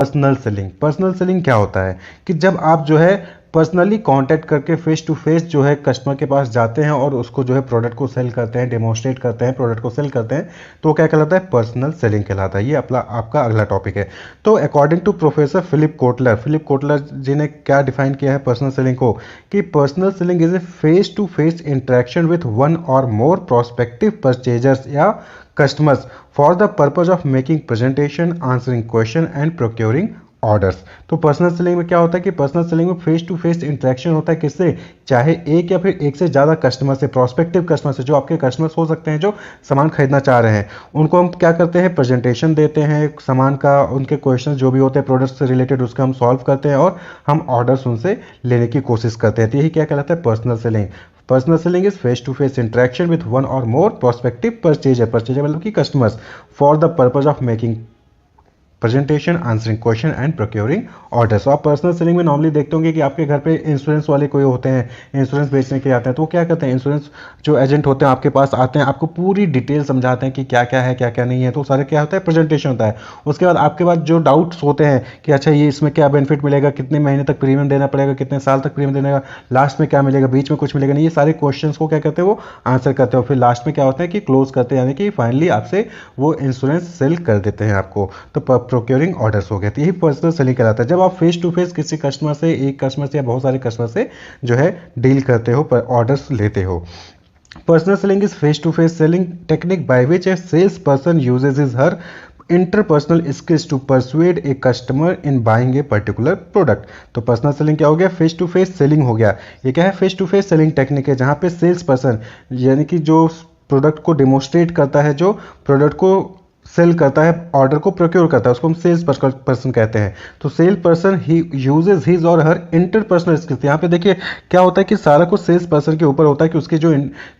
Personal selling क्या होता है कि जब आप जो है पर्सनली कांटेक्ट करके फेस टू फेस जो है कस्टमर के पास जाते हैं और उसको जो है प्रोडक्ट को सेल करते हैं, डेमोन्स्ट्रेट करते हैं, प्रोडक्ट को सेल करते हैं, तो क्या कहलाता है? पर्सनल सेलिंग कहलाता है। ये अपना आपका अगला टॉपिक है। तो according to professor Philip Kotler ji ने क्या डिफाइन किया है पर्सनल सेलिंग को, कि personal selling is a face to face interaction with one or more prospective purchasers या customers for the purpose of making presentation, answering question and procuring orders. तो personal selling में क्या होता है कि पर्सनल सेलिंग में फेस टू फेस इंटरेक्शन होता है किससे? चाहे एक या फिर एक से ज़्यादा कस्टमर से, प्रोस्पेक्टिव कस्टमर से, जो आपके कस्टमर्स हो सकते हैं जो सामान खरीदना चाह रहे हैं। उनको हम क्या करते हैं? प्रेजेंटेशन देते हैं सामान का, उनके क्वेश्चन जो भी होते हैं प्रोडक्ट से रिलेटेड उसका हम सॉल्व करते हैं और हम ऑर्डर्स उनसे लेने की कोशिश करते हैं। तो यही क्या कहलाता है? Personal selling. Personal selling is face to face interaction with one or more prospective purchaser मतलब कि customers for the purpose of making presentation, answering question and procuring orders. आप पर्सनल सेलिंग में नॉर्मली देखते होंगे कि आपके घर पे इंश्योरेंस वाले कोई होते हैं, इंश्योरेंस बेचने के आते हैं, तो वो क्या करते हैं? इंश्योरेंस जो एजेंट होते हैं आपके पास आते हैं, आपको पूरी डिटेल समझाते हैं कि क्या क्या है क्या क्या नहीं है। तो सारे क्या होता है? प्रेजेंटेशन होता है। उसके बाद आपके पास जो डाउट्स होते हैं कि अच्छा ये इसमें क्या बेनिफिट मिलेगा, कितने महीने तक प्रीमियम देना पड़ेगा, कितने साल तक प्रीमियम देने का, लास्ट में क्या मिलेगा, बीच में कुछ मिलेगा नहीं, ये सारे क्वेश्चंस को क्या कहते हैं? वो आंसर करते हैं। और फिर लास्ट में क्या होता है कि क्लोज करते हैं, यानी कि फाइनली आपसे वो इंश्योरेंस सेल कर देते हैं आपको। तो प्रोक्योरिंग ऑर्डर्स हो गया। तो यही पर्सनल सेलिंग कहलाता है। जब आप फेस टू फेस किसी कस्टमर से, एक कस्टमर से या बहुत सारे कस्टमर से जो है डील करते हो, ऑर्डर्स लेते हो। Personal selling is face to face selling technique by which a sales person uses his her interpersonal skills to persuade a customer in buying a particular product. तो पर्सनल सेलिंग क्या हो गया? Face to face selling हो गया। ये क्या है? Face to face selling technique है जहां पे सेल्स पर्सन यानी कि जो प्रोडक्ट को डेमोन्स्ट्रेट करता है, जो प्रोडक्ट को सेल करता है, ऑर्डर को प्रोक्योर करता है, उसको हम सेल्स पर्सन कहते हैं। तो सेल पर्सन ही यूजेज हिज और हर इंटरपर्सनल स्किल्स। यहाँ पे देखिए क्या होता है कि सारा कुछ सेल्स पर्सन के ऊपर होता है कि उसके जो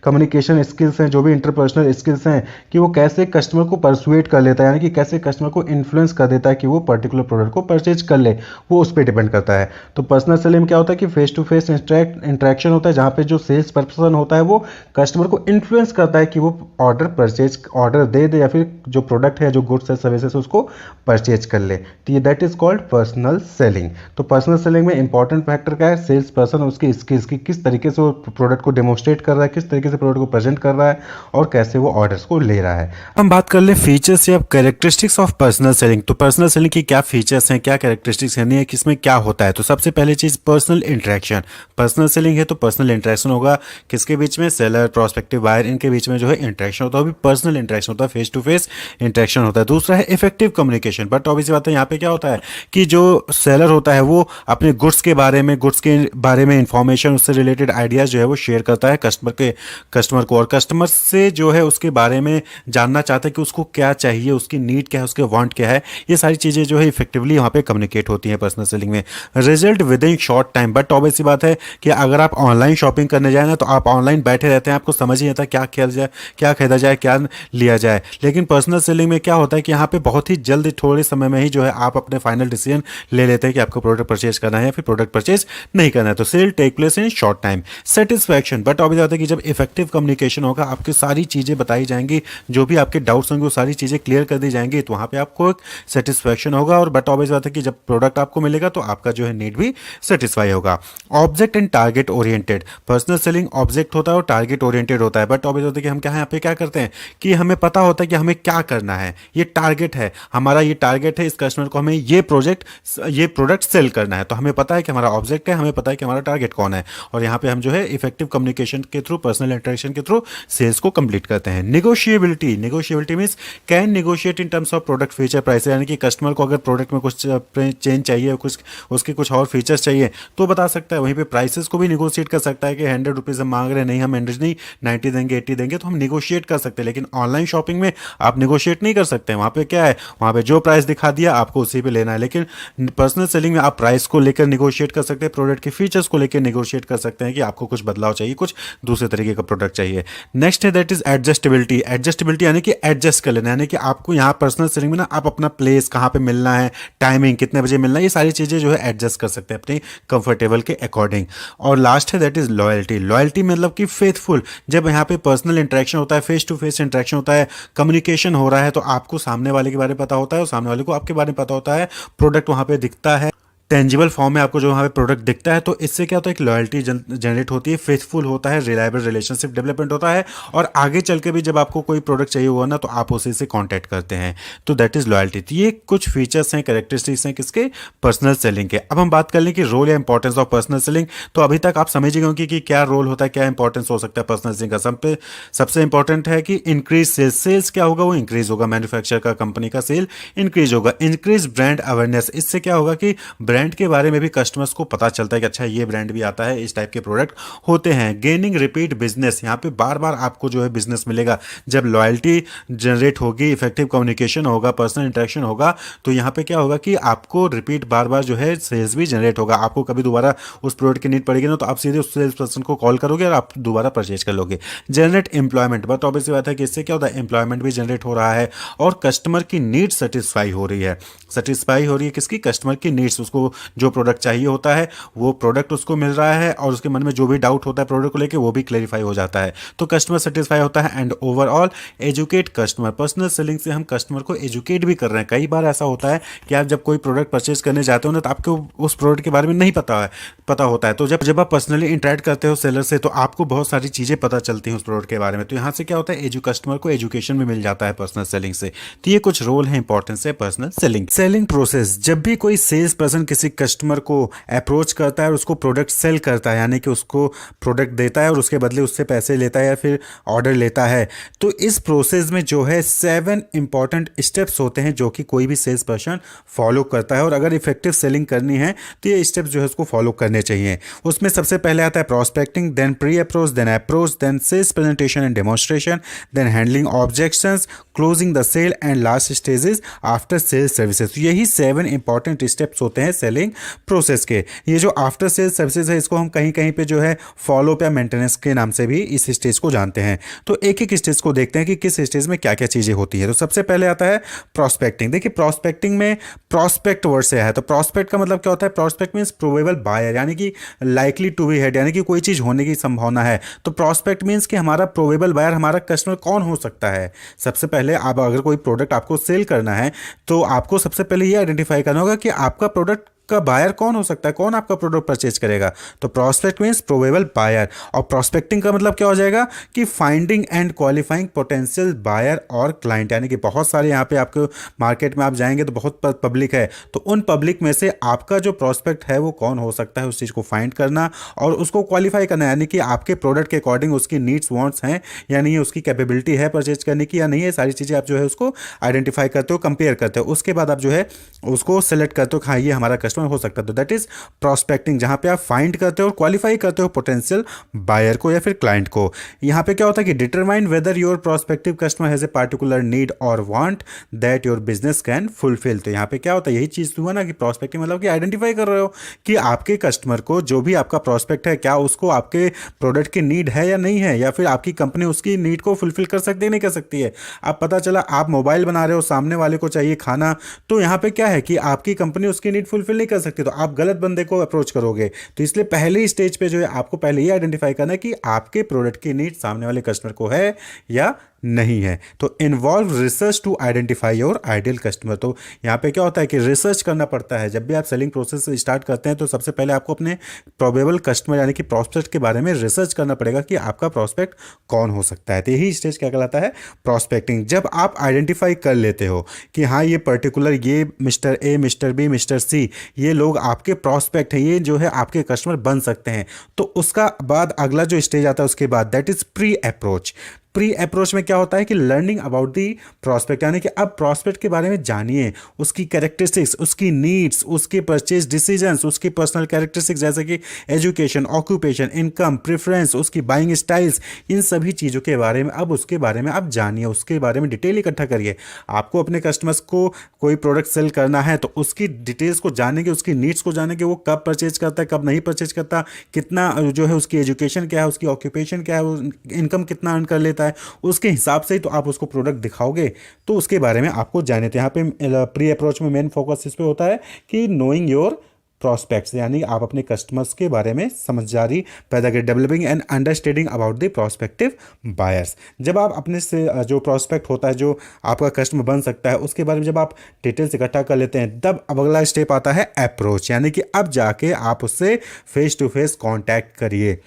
कम्युनिकेशन स्किल्स हैं, जो भी इंटरपर्सनल स्किल्स हैं, कि वो कैसे कस्टमर को परसुएट कर लेता है, यानी कि कैसे कस्टमर को इन्फ्लुएंस कर देता है कि वो पर्टिकुलर प्रोडक्ट को परचेज कर ले, वो उस पर डिपेंड करता है। तो पर्सनल सेलिंग में क्या होता है कि फेस टू फेस इंटरेक्शन होता है जहाँ पे जो सेल्स पर्सन होता है वो कस्टमर को इन्फ्लुएंस करता है कि वो ऑर्डर दे या फिर जो प्रोडक्ट है, जो गुड्स है, सर्विसेज, उसको परचेज कर ले। तो ये that is called personal selling. तो पर्सनल सेलिंग में इंपॉर्टेंट फैक्टर क्या है? सेल्स पर्सन उसकी स्किल्स की किस तरीके से वो प्रोडक्ट को डेमोन्स्ट्रेट कर रहा है, किस तरीके से प्रोडक्ट को प्रेजेंट कर रहा है और कैसे वो ऑर्डर्स को ले रहा है। हम बात कर ले फीचर्स या कैरेक्टरिस्टिक्स ऑफ पर्सनल सेलिंग। तो पर्सनल सेलिंग की क्या फीचर्स हैं, क्या कैरेक्टरिस्टिक्स है, किसमें क्या होता है। तो सबसे पहले चीज पर्सनल इंटरेक्शन। पर्सनल सेलिंग है तो पर्सनल इंटरेक्शन होगा किसके बीच में? सेलर, प्रोस्पेक्टिव बायर, इनके बीच में जो है इंटरेक्शन होता है, वो भी पर्सनल इंटरेक्शन होता है, फेस टू फेस इंटरेक्शन होता है। दूसरा है इफेक्टिव कम्युनिकेशन। बट ऑब्वियसली बात है यहाँ पे क्या होता है कि जो सेलर होता है वो अपने गुड्स के बारे में इंफॉर्मेशन, उससे रिलेटेड आइडियाज जो है वो शेयर करता है कस्टमर को, और कस्टमर से जो है उसके बारे में जानना चाहता है कि उसको क्या चाहिए, उसकी नीड क्या है, उसके वांट क्या है। ये सारी चीजें जो है इफेक्टिवली वहाँ पे कम्युनिकेट होती हैं पर्सनल सेलिंग में। Result with in short time. But obviously बात है कि अगर आप ऑनलाइन शॉपिंग करने जाए ना तो आप ऑनलाइन बैठे रहते हैं, आपको समझ ही नहीं आता क्या किया जाए, क्या खरीदा जाए, क्या लिया जाए। लेकिन पर्सनल सेलिंग में क्या होता है कि यहाँ पे बहुत ही जल्द, थोड़े समय में ही जो है आप अपने फाइनल डिसीजन ले लेते हैं कि आपको प्रोडक्ट परचेज करना है या फिर प्रोडक्ट परचेज नहीं करना है। तो sale take place in short time. Satisfaction. But obviously बात है कि जब इफेक्टिव कम्युनिकेशन होगा, आपकी सारी चीजें बताई जाएंगी, जो भी आपके डाउट्स होंगे वो सारी चीजें क्लियर कर दी जाएंगी, तो वहां पे आपको एक सेटिस्फैक्शन होगा। और बट ऑब्वियस बात है कि जब प्रोडक्ट आपको मिलेगा तो आपका जो है नीड भी सेटिस्फाई होगा। Object and target oriented. Personal selling object होता है और टारगेट ओरिएंटेड होता है। बट ऑब्वियस होता है कि हम क्या यहाँ पे क्या करते हैं कि हमें पता होता है कि हमें क्या करना है, ये टारगेट है हमारा, ये टारगेट है इस कस्टमर को, हमें ये प्रोडक्ट सेल करना है। तो हमें पता है कि हमारा ऑब्जेक्ट है, हमें पता है कि हमारा टारगेट कौन है, और यहाँ पे हम जो है इफेक्टिव कम्युनिकेशन के थ्रू, पर्सनल इंटरेक्शन के थ्रू सेल्स को कंप्लीट करते हैं। Negotiability means can negotiate in terms of product feature price, यानी कि कस्टमर को अगर प्रोडक्ट में कुछ चेंज चाहिए, कुछ उसके कुछ और फीचर्स चाहिए तो बता सकता है। वहीं पे प्राइसेस को भी निगोशिएट कर सकता है कि 100 रुपीज़ हम मांग रहे हैं, नहीं हम 100 नहीं 90 देंगे, 80 देंगे, तो हम निगोशिएट कर सकते हैं। लेकिन ऑनलाइन शॉपिंग में आप निगोशिएट नहीं कर सकते हैं। वहाँ पे क्या है, वहाँ पे जो प्राइस दिखा दिया आपको उसी पे लेना है। लेकिन पर्सनल सेलिंग में आप प्राइस को लेकर निगोशिएट कर सकते हैं, प्रोडक्ट के फीचर्स को लेकर निगोशिएट कर सकते हैं कि आपको कुछ बदलाव चाहिए, कुछ दूसरे तरीके का प्रोडक्ट चाहिए। नेक्स्ट है दैट इज एडजस्टेबिलिटी। एडजस्टेबिलिटी यानी कि एडजस्ट कर लेना, यानी कि आपको यहाँ पर्सनल सेलिंग में ना आप अपना प्लेस कहाँ पे मिलना है, टाइमिंग कितने बजे मिलना है, ये सारी चीज़ें जो है एडजस्ट कर सकते हैं अपने कंफर्टेबल के अकॉर्डिंग। और लास्ट है दैट इज लॉयल्टी। लॉयल्टी मतलब कि फेथफुल। जब यहाँ पे पर्सनल इंटरेक्शन होता है, फेस टू फेस इंटरेक्शन होता है, कम्युनिकेशन हो रहा रहा है तो आपको सामने वाले के बारे में पता होता है और सामने वाले को आपके बारे में पता होता है, प्रोडक्ट वहाँ पे दिखता है, टेंजिबल फॉर्म में आपको जो वहाँ पे प्रोडक्ट दिखता है, तो इससे क्या होता है, एक लॉयल्टी जनरेट होती है, फेथफुल होता है, रिलायबल रिलेशनशिप डेवलपमेंट होता है, और आगे चल के भी जब आपको कोई प्रोडक्ट चाहिए होगा ना तो आप उसी से कांटेक्ट करते हैं, तो दैट इज लॉयल्टी। तो ये कुछ फीचर्स हैं, कैरेक्टरिस्टिक्स हैं किसके, पर्सनल सेलिंग के। अब हम बात कर लें कि रोल या इंपॉर्टेंस ऑफ पर्सनल सेलिंग। तो अभी तक आप समझ गए होंगे कि क्या रोल होता है, क्या इंपॉर्टेंस हो सकता है पर्सनल सेलिंग का। सबसे इंपॉर्टेंट है कि इंक्रीज सेल्स। सेल्स क्या होगा, वो इंक्रीज होगा, मैन्युफैक्चर का कंपनी का सेल इंक्रीज होगा। इंक्रीज ब्रांड अवेयरनेस, इससे क्या होगा कि ब्रांड के बारे में भी कस्टमर्स को पता चलता है कि अच्छा ये ब्रांड भी आता है, इस टाइप के प्रोडक्ट होते हैं। गेनिंग रिपीट बिजनेस, यहाँ पे बार बार आपको जो है बिजनेस मिलेगा। जब लॉयल्टी जनरेट होगी, इफेक्टिव कम्युनिकेशन होगा, पर्सनल इंटरेक्शन होगा, तो यहाँ पे क्या होगा कि आपको रिपीट बार बार जो है सेल्स भी जनरेट होगा। आपको कभी दोबारा उस प्रोडक्ट की नीड पड़ेगी ना तो आप सीधे उस सेल्स पर्सन को कॉल करोगे और आप दोबारा परचेज कर लोगे। जनरेट एम्प्लॉयमेंट, बहुत ऑब्वियस बात है कि इससे क्या होता है, एम्प्लॉयमेंट भी जनरेट हो रहा है और कस्टमर की नीड सेटिस्फाई हो रही है। सेटिस्फाई हो रही है किसकी, कस्टमर की नीड्स। उसको जो प्रोडक्ट चाहिए होता है वो प्रोडक्ट उसको मिल रहा है और उसके मन में जो भी डाउट होता है प्रोडक्ट को लेके वो भी क्लेरिफाई हो जाता है, तो कस्टमर सेटिस्फाई होता है। And overall educate customer, personal selling से हम कस्टमर को एजुकेट भी कर रहे हैं। कई बार ऐसा होता है कि आप जब कोई प्रोडक्ट परचेज करने जाते हो ना तो आपको उस प्रोडक्ट के बारे में नहीं पता होता है, तो जब जब आप पर्सनली इंटरेक्ट करते हो सेलर से तो आपको बहुत सारी चीज़ें पता चलती हैं उस प्रोडक्ट के बारे में। तो यहाँ से क्या होता है, कस्टमर को एजुकेशन भी मिल जाता है पर्सनल सेलिंग से। तो ये कुछ रोल है, इंपॉर्टेंस है पर्सनल सेलिंग। सेलिंग प्रोसेस, जब भी कोई सेल्स पर्सन किसी कस्टमर को अप्रोच करता है और उसको प्रोडक्ट सेल करता है, यानी कि उसको प्रोडक्ट देता है और उसके बदले उससे पैसे लेता है या फिर ऑर्डर लेता है, तो इस प्रोसेस में जो है 7 इंपॉर्टेंट स्टेप्स होते हैं जो कि कोई भी सेल्स पर्सन फॉलो करता है। और अगर इफेक्टिव सेलिंग करनी है तो ये स्टेप्स जो है उसको फॉलो करने चाहिए। उसमें सबसे पहले आता है prospecting, then pre approach, then sales presentation and demonstration, then handling objections, closing the sale and last stages after sales services. यही 7 इंपॉर्टेंट स्टेप्स होते हैं सेलिंग प्रोसेस के। ये जो आफ्टर सेल्स सर्विसेज है इसको हम कहीं कहीं पे जो है फॉलोअप या मेंटेनेंस के नाम से भी इस स्टेज को जानते हैं। तो एक एक स्टेज को देखते हैं कि किस स्टेज में क्या क्या चीज़ें होती है। तो सबसे पहले आता है प्रोस्पेक्टिंग। देखिए प्रोस्पेक्टिंग में प्रोस्पेक्ट वर्ड से है, तो प्रोस्पेक्ट का मतलब क्या होता है, प्रोस्पेक्ट मीन्स प्रोबेबल बायर, यानी कि लाइकली टू बी हेड, यानी कि कोई चीज़ होने की संभावना है। तो प्रोस्पेक्ट मीन्स कि हमारा प्रोबेबल बायर, हमारा कस्टमर कौन हो सकता है। सबसे पहले आप अगर कोई प्रोडक्ट आपको सेल करना है तो आपको सबसे पहले ये आइडेंटिफाई करना होगा कि आपका प्रोडक्ट का बायर कौन हो सकता है, कौन आपका प्रोडक्ट परचेज करेगा। तो प्रोस्पेक्ट मींस प्रोबेबल बायर। और प्रोस्पेक्टिंग का मतलब क्या हो जाएगा कि finding and qualifying potential buyer और क्लाइंट, यानी कि बहुत सारे यहाँ पे आपको मार्केट में आप जाएंगे तो बहुत पब्लिक है, तो उन पब्लिक में से आपका जो प्रोस्पेक्ट है वो कौन हो सकता है उस चीज़ को फाइंड करना और उसको क्वालिफाई करना, यानी कि आपके प्रोडक्ट के अकॉर्डिंग उसकी नीड्स वांट्स हैं या नहीं, उसकी कैपेबिलिटी है परचेज करने की या नहीं है। सारी चीज़ें आप जो है उसको आइडेंटिफाई करते हो, कंपेयर करते हो, उसके बाद आप जो है उसको सेलेक्ट करते हो, हाँ ये हमारा कस्टमर हो सकता है। तो दैट इज प्रोस्पेक्टिंग, जहां पे आप फाइंड करते हो और क्वालिफाई करते हो पोटेंशियल बायर को या फिर क्लाइंट को। यहां पे क्या होता है कि determine whether your prospective customer has a particular need or want that your business can fulfil. तो यहां पे क्या होता है, यही चीज हुआ ना कि प्रोस्पेक्टिव मतलब कि आइडेंटिफाई कर रहे हो कि आपके कस्टमर को, जो भी आपका प्रोस्पेक्ट है, क्या उसको आपके प्रोडक्ट की नीड है या नहीं है, या फिर आपकी कंपनी उसकी नीड को फुलफिल कर सकती है नहीं कर सकती है। अब पता चला आप मोबाइल बना रहे हो, सामने वाले को चाहिए खाना, तो यहां पे क्या है कि आपकी कंपनी उसकी नीड फुलफिल नहीं कर सकती, तो आप गलत बंदे को अप्रोच करोगे। तो इसलिए पहले स्टेज पे जो है आपको पहले ये आइडेंटिफाई करना है कि आपके प्रोडक्ट की नीड सामने वाले कस्टमर को है या नहीं है। तो involve research to identify your ideal customer. तो यहाँ पे क्या होता है कि रिसर्च करना पड़ता है। जब भी आप सेलिंग प्रोसेस स्टार्ट करते हैं तो सबसे पहले आपको अपने प्रोबेबल कस्टमर यानी कि प्रोस्पेक्ट के बारे में रिसर्च करना पड़ेगा कि आपका प्रोस्पेक्ट कौन हो सकता है। तो यही स्टेज क्या कहलाता है, प्रोस्पेक्टिंग। जब आप आइडेंटिफाई कर लेते हो कि हाँ ये पर्टिकुलर, ये mister A, mister B, mister C, ये लोग आपके प्रोस्पेक्ट हैं, ये जो है आपके कस्टमर बन सकते हैं, तो उसका बाद अगला जो स्टेज आता है उसके बाद that is pre approach. Pre approach में क्या होता है कि लर्निंग अबाउट दी प्रोस्पेक्ट, यानी कि अब प्रोस्पेक्ट के बारे में जानिए, उसकी कैरेक्टरिस्टिक्स, उसकी नीड्स, उसके परचेज डिसीजंस, उसकी पर्सनल कैरेक्टरिस्टिक्स जैसे कि एजुकेशन, ऑक्यूपेशन, इनकम, प्रेफरेंस, उसकी बाइंग स्टाइल्स, इन सभी चीज़ों के बारे में अब उसके बारे में आप जानिए, उसके बारे में डिटेल इकट्ठा करिए। आपको अपने कस्टमर्स को कोई प्रोडक्ट सेल करना है तो उसकी डिटेल्स को जानेंगे, उसकी नीड्स को जानेंगे, वो कब परचेज करता है, कब नहीं परचेज करता, कितना जो है उसकी एजुकेशन क्या है, उसकी ऑक्यूपेशन क्या है, वो इनकम कितना अर्न कर लेता है, उसके हिसाब से ही तो आप उसको प्रोडक्ट दिखाओगे, तो उसके बारे में आपको जाने। तो यहाँ पे प्री अप्रोच में मेन फोकस इस पे होता है कि नोइंग योर प्रॉस्पेक्ट्स, यानी आप अपने कस्टमर्स के बारे में समझदारी पैदा करें, developing and understanding about the prospective buyers. जब आप अपने से जो प्रॉस्पेक्ट होता है, जो आपका कस्टमर बन सकता है, उसके बारे में जब आप डिटेल्स इकट्ठा कर लेते हैं, तब अब अगला स्टेप आता है अप्रोच, यानी कि अब जाके आप उससे फेस टू फेस कॉन्टैक्ट करिए।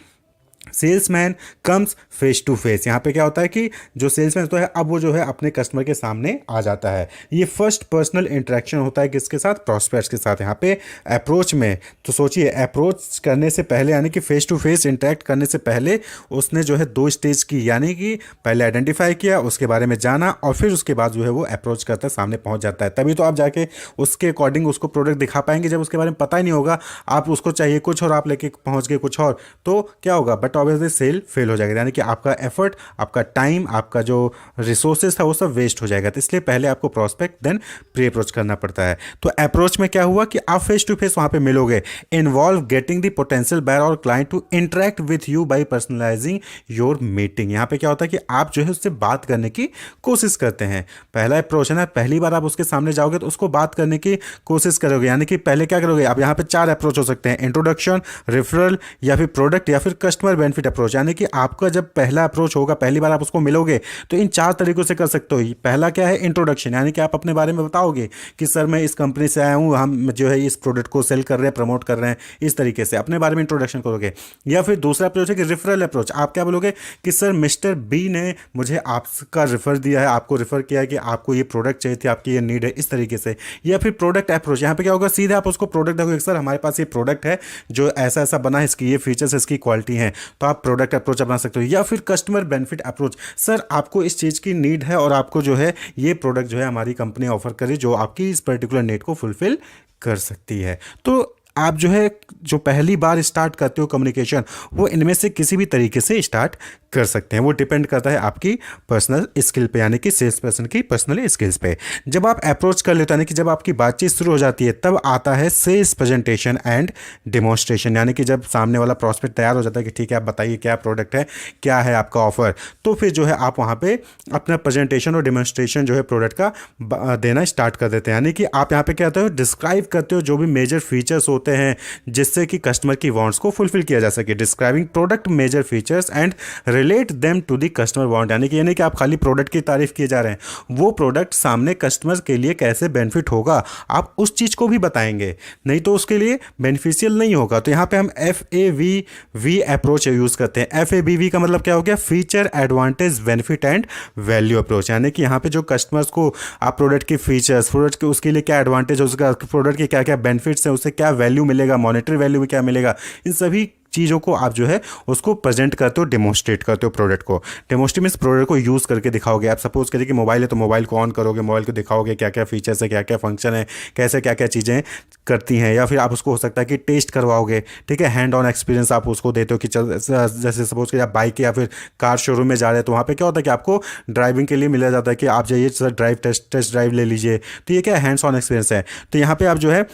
Salesman comes face to face, यहाँ पे क्या होता है कि जो सेल्समैन होता है अब वो जो है अपने कस्टमर के सामने आ जाता है। ये फर्स्ट पर्सनल इंटरेक्शन होता है किसके साथ? प्रॉस्पेक्ट्स के साथ। यहाँ पे अप्रोच में तो सोचिए, अप्रोच करने से पहले यानी कि फेस टू फेस इंटरेक्ट करने से पहले उसने जो है 2 स्टेज की, यानी कि पहले आइडेंटिफाई किया, उसके बारे में जाना, और फिर उसके बाद जो है वो अप्रोच करता है, सामने पहुंच जाता है। तभी तो आप जाके उसके अकॉर्डिंग उसको प्रोडक्ट दिखा पाएंगे। जब उसके बारे में पता ही नहीं होगा, आप उसको चाहिए कुछ और आप लेके पहुंच गए कुछ और, तो क्या होगा? बट ऑब्वियसली सेल फेल हो जाएगा, यानी कि आपका एफर्ट, आपका टाइम, आपका जो रिसोर्सेज था वो सब वेस्ट हो जाएगा। तो इसलिए पहले आपको प्रोस्पेक्ट देन प्री अप्रोच करना पड़ता है। तो अप्रोच में क्या हुआ कि आप फेस टू फेस वहां पे मिलोगे। Involve getting the potential buyer और client to interact with you by personalising your meeting. यहाँ पे क्या होता है कि आप जो है उससे बात करने की कोशिश करते हैं। पहला अप्रोच है ना, पहली बार आप उसके सामने जाओगे तो उसको बात करने की कोशिश करोगे। यानी कि पहले क्या करोगे आप? यहाँ पे 4 अप्रोच हो सकते हैं: इंट्रोडक्शन, रेफरल, या फिर प्रोडक्ट, या फिर कस्टमर बेनिफिट अप्रोच। यानी कि आपका जब पहला अप्रोच होगा, पहली बार आप उसको मिलोगे, तो इन 4 तरीकों से कर सकते हो। पहला क्या है? इंट्रोडक्शन, यानी कि आप अपने बारे में बताओगे कि सर मैं इस कंपनी से आया हूँ, हम जो है इस प्रोडक्ट को सेल कर रहे हैं, प्रमोट कर रहे हैं, इस तरीके से अपने बारे में इंट्रोडक्शन करोगे। या फिर दूसरा अप्रोच है कि रेफरल अप्रोच। आप क्या बोलोगे कि सर मिस्टर बी ने मुझे आपका रेफर दिया है, आपको रेफर किया है कि आपको ये प्रोडक्ट चाहिए थी, आपकी ये नीड है, इस तरीके से। या फिर प्रोडक्ट अप्रोच, यहाँ पे क्या होगा? सीधे आप उसको प्रोडक्ट देखोगे, सर हमारे पास ये प्रोडक्ट है जो ऐसा ऐसा बना है, इसकी ये फीचर्स, इसकी क्वालिटी है, तो आप प्रोडक्ट अप्रोच अपना सकते हो। या फिर कस्टमर बेनिफिट अप्रोच, सर आपको इस चीज़ की नीड है और आपको जो है ये प्रोडक्ट जो है हमारी कंपनी ऑफर करे जो आपकी इस पर्टिकुलर नीड को फुलफिल कर सकती है। तो आप जो है जो पहली बार स्टार्ट करते हो कम्युनिकेशन, वो इनमें से किसी भी तरीके से स्टार्ट कर सकते हैं। वो डिपेंड करता है आपकी पर्सनल स्किल पे, यानी कि सेल्स पर्सन की पर्सनल स्किल्स पे। जब आप अप्रोच कर लेते हो, यानी कि जब आपकी बातचीत शुरू हो जाती है, तब आता है सेल्स प्रेजेंटेशन एंड डेमोन्स्ट्रेशन। यानी कि जब सामने वाला प्रॉस्पेक्ट तैयार हो जाता है कि ठीक है आप बताइए क्या प्रोडक्ट है, क्या है आपका ऑफर, तो फिर जो है आप वहाँ पे अपना प्रेजेंटेशन और डेमोन्स्ट्रेशन जो है प्रोडक्ट का देना स्टार्ट कर देते हैं। यानी कि आप यहाँ पे क्या कहते हो? डिस्क्राइब करते हो जो भी मेजर फीचर्स होते हैं जिससे कि कस्टमर की वांट्स को फुलफिल किया जा सके। Describing product major features and relate them to the customer want, यानी कि ये नहीं कि आप खाली प्रोडक्ट की तारीफ किए जा रहे हैं, वो प्रोडक्ट सामने कस्टमर के लिए कैसे बेनिफिट होगा आप उस चीज़ को भी बताएंगे, नहीं तो उसके लिए बेनिफिशियल नहीं होगा। तो यहाँ पे हम FABV अप्रोच यूज़ करते हैं। FABV का मतलब क्या हो गया? Feature, advantage, benefit and value approach. यानी कि यहाँ पे जो कस्टमर्स को आप प्रोडक्ट के फीचर्स, प्रोडक्ट के उसके लिए क्या एडवांटेज है, उसका प्रोडक्ट के क्या क्या बेनिफिट्स हैं, उससे क्या वैल्यू मिलेगा, मॉनेटरी वैल्यू भी क्या मिलेगा, इन सभी चीज़ों को आप जो है उसको प्रेजेंट करते हो, डेमोन्स्ट्रेट करते हो प्रोडक्ट को। डेमोन्स्ट्रेट मीन्स प्रोडक्ट को यूज़ करके दिखाओगे। आप सपोज करिए कि मोबाइल है तो मोबाइल को ऑन करोगे, मोबाइल को दिखाओगे क्या क्या फीचर्स है, क्या क्या फंक्शन है, कैसे क्या क्या चीज़ें करती हैं। या फिर आप उसको हो सकता है कि टेस्ट करवाओगे, ठीक है, हैंड ऑन एक्सपीरियंस आप उसको देते हो कि चल जैसे सपोज करिए आप बाइक या फिर कार शोरूम में जा रहे हैं, तो वहाँ पे क्या होता है कि आपको ड्राइविंग के लिए मिला जाता है कि आप जाइए सर ड्राइव टेस्ट ड्राइव ले लीजिए। तो ये क्या हैंड्स ऑन एक्सपीरियंस है। तो यहाँ पे आप जो है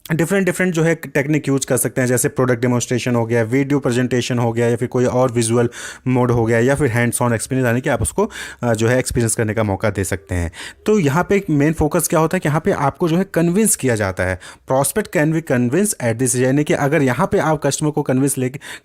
डिफरेंट जो है टेक्निक यूज कर सकते हैं, जैसे प्रोडक्ट डेमोन्स्ट्रेशन हो गया, वीडियो प्रेजेंटेशन हो गया, या फिर कोई और विजुअल मोड हो गया, या फिर हैंड्स ऑन एक्सपीरियंस, यानी कि आप उसको जो है एक्सपीरियंस करने का मौका दे सकते हैं। तो यहाँ पे मेन फोकस क्या होता है कि यहाँ पे आपको जो है कन्विंस किया जाता है। Prospect can be convince at this, यानी कि अगर यहाँ पे आप कस्टमर को कन्विंस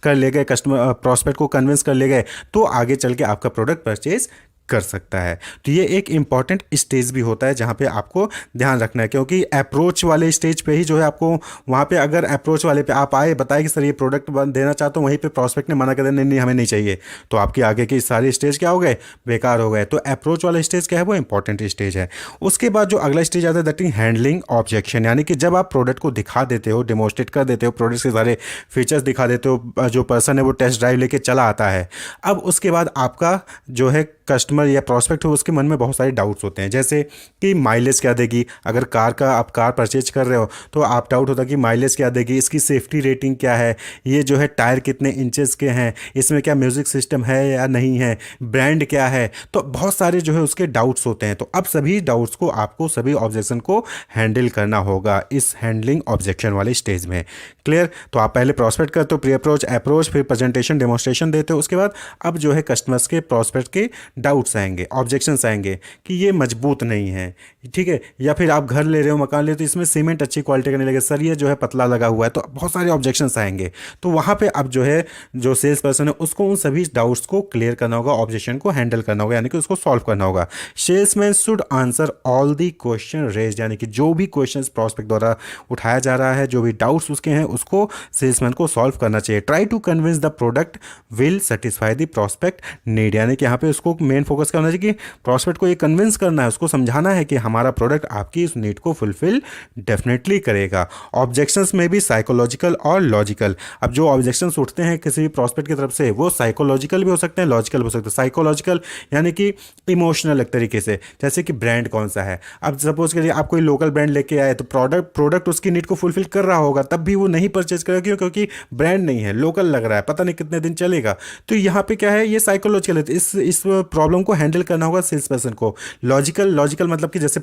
कर ले गए, कस्टमर प्रॉस्पेक्ट को कन्विंस कर ले गए, तो आगे चल के आपका प्रोडक्ट परचेज कर सकता है। तो ये एक इंपॉर्टेंट स्टेज भी होता है जहाँ पे आपको ध्यान रखना है, क्योंकि अप्रोच वाले स्टेज पे ही जो है आपको वहाँ पे अगर अप्रोच वाले पे आप आए, बताए कि सर ये प्रोडक्ट देना चाहता हूँ, वहीं पे प्रॉस्पेक्ट ने मना कर दिया नहीं नहीं हमें नहीं चाहिए, तो आपकी आगे की सारी स्टेज क्या हो गए? बेकार हो गए। तो अप्रोच वाला स्टेज क्या है? वो इंपॉर्टेंट स्टेज है। उसके बाद जो अगला स्टेज आता है दैट इज हैंडलिंग ऑब्जेक्शन, यानी कि जब आप प्रोडक्ट को दिखा देते हो, डेमोन्स्ट्रेट कर देते हो, प्रोडक्ट के सारे फीचर्स दिखा देते हो, जो पर्सन है वो टेस्ट ड्राइव लेके चला आता है। अब उसके बाद आपका जो है कस्टमर या प्रॉस्पेक्ट हो, उसके मन में बहुत सारे डाउट्स होते हैं, जैसे कि माइलेज क्या देगी। अगर आप कार परचेज कर रहे हो तो आप डाउट होता है कि माइलेज क्या देगी, इसकी सेफ्टी रेटिंग क्या है, ये जो है टायर कितने इंचेस के हैं, इसमें क्या म्यूजिक सिस्टम है या नहीं है, ब्रांड क्या है। तो बहुत सारे जो है उसके डाउट्स होते हैं। तो अब सभी डाउट्स को आपको, सभी ऑब्जेक्शन को हैंडल करना होगा इस हैंडलिंग ऑब्जेक्शन वाले स्टेज में। क्लियर? तो आप पहले प्रॉस्पेक्ट करते हो, प्री अप्रोच, फिर प्रेजेंटेशन, डेमोन्स्ट्रेशन देते हो। उसके बाद अब जो है कस्टमर्स के, प्रॉस्पेक्ट के डाउट्स आएंगे, ऑब्जेक्शंस आएंगे कि ये मजबूत नहीं है, ठीक है, या फिर आप घर ले रहे हो, मकान ले रहे हो, तो इसमें सीमेंट अच्छी क्वालिटी का नहीं लगे सर, ये जो है पतला लगा हुआ है, तो बहुत सारे ऑब्जेक्शंस आएंगे। तो वहाँ पे अब जो है जो सेल्स पर्सन है उसको उन सभी डाउट्स को क्लियर करना होगा, ऑब्जेक्शन को हैंडल करना होगा, यानी कि उसको सॉल्व करना होगा। Salesman should answer all the question raise, यानी कि जो भी क्वेश्चन प्रॉस्पेक्ट द्वारा उठाया जा रहा है, जो भी डाउट्स उसके हैं, उसको सेल्समैन को सॉल्व करना चाहिए। Try to convince the product will satisfy the prospect need, यानी कि यहाँ पे उसको मेन फोकस करना चाहिए कि प्रॉस्पेक्ट को ये कन्विंस करना है, उसको समझाना है कि हमारा प्रोडक्ट आपकी इस नीड को फुलफिल डेफिनेटली करेगा। ऑब्जेक्शंस में भी साइकोलॉजिकल और लॉजिकल। अब जो ऑब्जेक्शंस उठते हैं किसी भी प्रॉस्पेक्ट की तरफ से, वो साइकोलॉजिकल भी हो सकते हैं, लॉजिकल भी हो सकते हैं। साइकोलॉजिकल यानी कि इमोशनल एक तरीके से, जैसे कि ब्रांड कौन सा है। अब सपोज करिए आप कोई लोकल ब्रांड लेके आए, तो प्रोडक्ट उसकी नीड को फुलफिल कर रहा होगा, तब भी वो नहीं परचेज करेगा, क्यों? क्योंकि ब्रांड नहीं है, लोकल लग रहा है, पता नहीं कितने दिन चलेगा। तो यहाँ पे क्या है, ये साइकोलॉजिकल है। इस प्रॉब्लम को हैंडल करना होगा सेल्स पर्सन को। लॉजिकल मतलब कि जैसे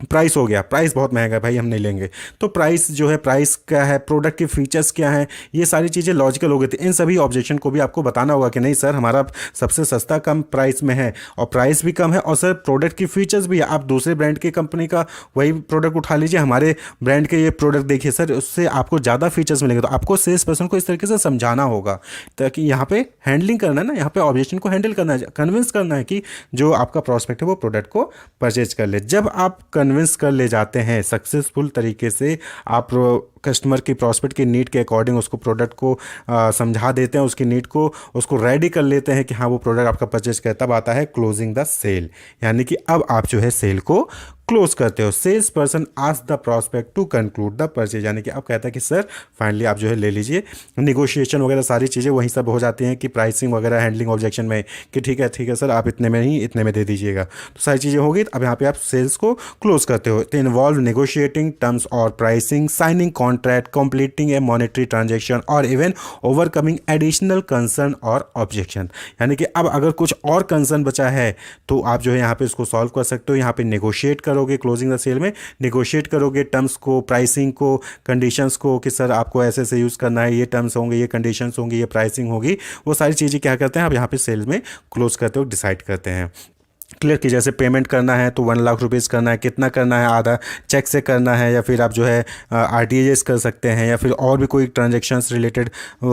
प्राइस हो गया, प्राइस बहुत महंगा है भाई, हम नहीं लेंगे, तो प्राइस जो है, प्राइस क्या है, प्रोडक्ट के फीचर्स क्या हैं, ये सारी चीज़ें लॉजिकल हो गई थी। इन सभी ऑब्जेक्शन को भी आपको बताना होगा कि नहीं सर, हमारा सबसे सस्ता कम प्राइस में है और प्राइस भी कम है, और सर प्रोडक्ट की फीचर्स भी है। आप दूसरे ब्रांड की कंपनी का वही प्रोडक्ट उठा लीजिए, हमारे ब्रांड के ये प्रोडक्ट देखिए सर, उससे आपको ज़्यादा फीचर्स मिलेंगे। तो आपको सेल्स पर्सन को इस तरीके से समझाना होगा, ताकि यहाँ पे हैंडलिंग करना है ना, यहाँ पे ऑब्जेक्शन को हैंडल करना है, कन्विंस करना है कि जो आपका प्रॉस्पेक्ट है वो प्रोडक्ट को परचेज कर ले। जब आप कन्विंस कर ले जाते हैं सक्सेसफुल तरीके से, आप कस्टमर की प्रॉस्पेक्ट की नीड के अकॉर्डिंग उसको प्रोडक्ट को समझा देते हैं, उसकी नीड को उसको रेडी कर लेते हैं कि हाँ वो प्रोडक्ट आपका परचेज करे, तब आता है क्लोजिंग द सेल, यानी कि अब आप जो है सेल को क्लोज करते हो। Sales person ask the prospect to conclude the purchase, यानी कि अब कहता है कि सर फाइनली आप जो है ले लीजिए। निगोशिएशन वगैरह सारी चीज़ें वहीं सब हो जाती हैं कि प्राइसिंग वगैरह, हैंडलिंग ऑब्जेक्शन में कि ठीक है सर, आप इतने में ही इतने में दे दीजिएगा, तो सारी चीज़ें हो गई। अब यहाँ पे आप सेल्स को क्लोज करते हो। तो इन्वॉल्व नेगोशिएटिंग टर्म्स और प्राइसिंग, साइनिंग कॉन्ट्रैक्ट, कंप्लीटिंग ए मॉनेटरी ट्रांजेक्शन और इवन ओवरकमिंग एडिशनल कंसर्न और ऑब्जेक्शन, यानी कि अब अगर कुछ और कंसर्न बचा है तो आप जो है यहाँ पे इसको सॉल्व कर सकते हो। यहाँ पे नेगोशिएट करोगे, क्लोजिंग द सेल में नेगोशिएट करोगे टर्म्स को, प्राइसिंग को, कंडीशंस को, कि सर आपको ऐसे ऐसे यूज़ करना है, ये टर्म्स होंगे, ये कंडीशंस होंगी, ये प्राइसिंग होगी, वो सारी चीज़ें क्या करते हैं आप यहाँ पे सेल में क्लोज करते हो, डिसाइड करते हैं। क्लियर कि जैसे पेमेंट करना है तो 1 लाख रुपीज़ करना है, कितना करना है, आधा चेक से करना है, या फिर आप जो है आरटीजीएस कर सकते हैं, या फिर और भी कोई ट्रांजेक्शन्स रिलेटेड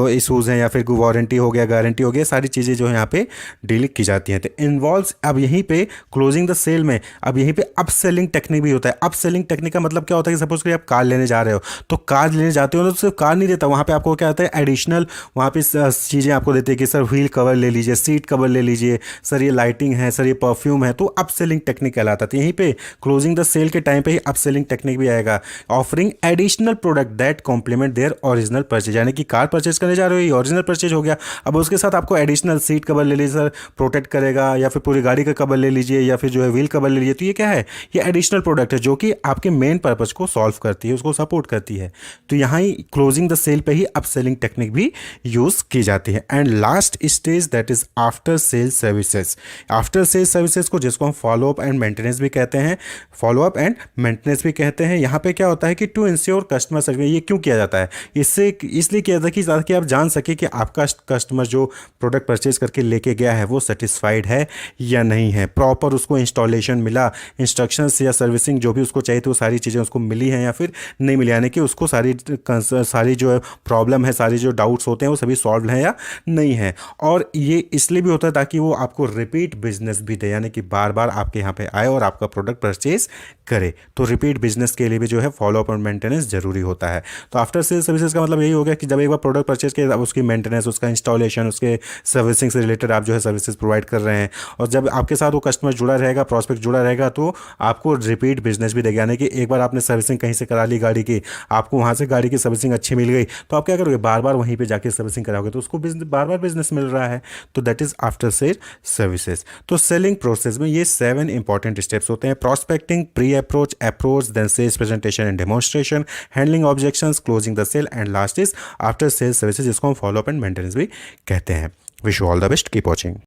इशूज़ हैं, या फिर कोई वारंटी हो गया, गारंटी हो गया, सारी चीज़ें जो है यहाँ पे डील की जाती हैं। तो इन्वॉल्व्स, अब यहीं पे क्लोजिंग द सेल में अब यहीं पे अप सेलिंग टेक्निक भी होता है। अप सेलिंग टेक्निक का मतलब क्या होता है कि सपोज करिए आप कार लेने जा रहे हो, तो कार लेने जाते हो तो सिर्फ कार नहीं देता, वहाँ पे आपको क्या होता है, एडिशनल वहाँ पे चीज़ें आपको देते हैं कि सर व्हील कवर ले लीजिए, सीट कवर ले लीजिए, सर ये लाइटिंग है, सर ये परफ्यूम है, तो अप सेलिंग टेक्निक कहलाता है। यहीं पे क्लोजिंग द सेल के टाइम पे ही अप सेलिंग टेक्निक भी आएगा। Offering additional product that complement their original purchase, यानी कि कार परचेज करने जा रहे हो, ये ओरिजिनल परचेज हो गया, अब उसके साथ आपको एडिशनल सीट कवर ले लीजिए, सर प्रोटेक्ट करेगा, या फिर पूरी गाड़ी का कवर ले लीजिए, या फिर जो है व्हील कवर ले लीजिए। तो ये क्या है, ये एडिशनल प्रोडक्ट है जो कि आपके मेन पर्पज को सॉल्व करती है, उसको सपोर्ट करती है। तो यहाँ ही क्लोजिंग द सेल पे ही अप सेलिंग टेक्निक भी यूज की जाती है। And last stage that is after sale services. After sale services को जिसको हम फॉलोअप एंड मेंटेनेंस भी कहते हैं, फॉलोअप एंड मेंटेनेंस भी कहते हैं। यहाँ पे क्या होता है कि टू इंश्योर कस्टमर सर्विस, ये क्यों किया जाता है, इससे इसलिए किया जाता है कि ताकि आप जान सके कि आपका कस्टमर जो प्रोडक्ट परचेज करके लेके गया है वो सेटिस्फाइड है या नहीं है, प्रॉपर उसको इंस्टॉलेशन मिला, इंस्ट्रक्शंस या सर्विसिंग जो भी उसको चाहिए थी वो सारी चीज़ें उसको मिली हैं या फिर नहीं मिली, यानी कि उसको सारी जो प्रॉब्लम है, सारी जो डाउट्स होते हैं वो सभी सॉल्व हैं या नहीं है। और ये इसलिए भी होता है ताकि वो आपको रिपीट बिजनेस भी दे, यानी कि बार बार आपके यहाँ पे आए और आपका प्रोडक्ट परचेज करे। तो रिपीट बिजनेस के लिए भी जो है फॉलोअप और मेंटेनेंस जरूरी होता है। तो आफ्टर सेल सर्विसेज का मतलब यही हो गया कि जब एक बार प्रोडक्ट परचेज किया, अब उसकी मेंटेनेंस, उसका इंस्टॉलेशन, उसके सर्विसिंग से रिलेटेड आप जो है सर्विसेज प्रोवाइड कर रहे हैं। और जब आपके साथ वो कस्टमर जुड़ा रहेगा, प्रॉस्पेक्ट जुड़ा रहेगा, तो आपको रिपीट बिजनेस भी देगा, यानी कि एक बार आपने सर्विसिंग कहीं से करा ली गाड़ी की, आपको वहाँ से गाड़ी की सर्विसिंग अच्छी मिल गई, तो आप क्या करोगे, बार बार वहीं पर जाके सर्विसिंग कराओगे, तो उसको बार बार बिजनेस मिल रहा है। तो that is after sale services. तो सेलिंग प्रोसेस में ये 7 इंपॉर्टेंट स्टेप्स होते हैं: prospecting, pre approach, then sales presentation and demonstration, handling objections, closing the sale, and last is after sales services, जिसको हम follow up and maintenance भी कहते हैं। Wish you all the best, keep watching.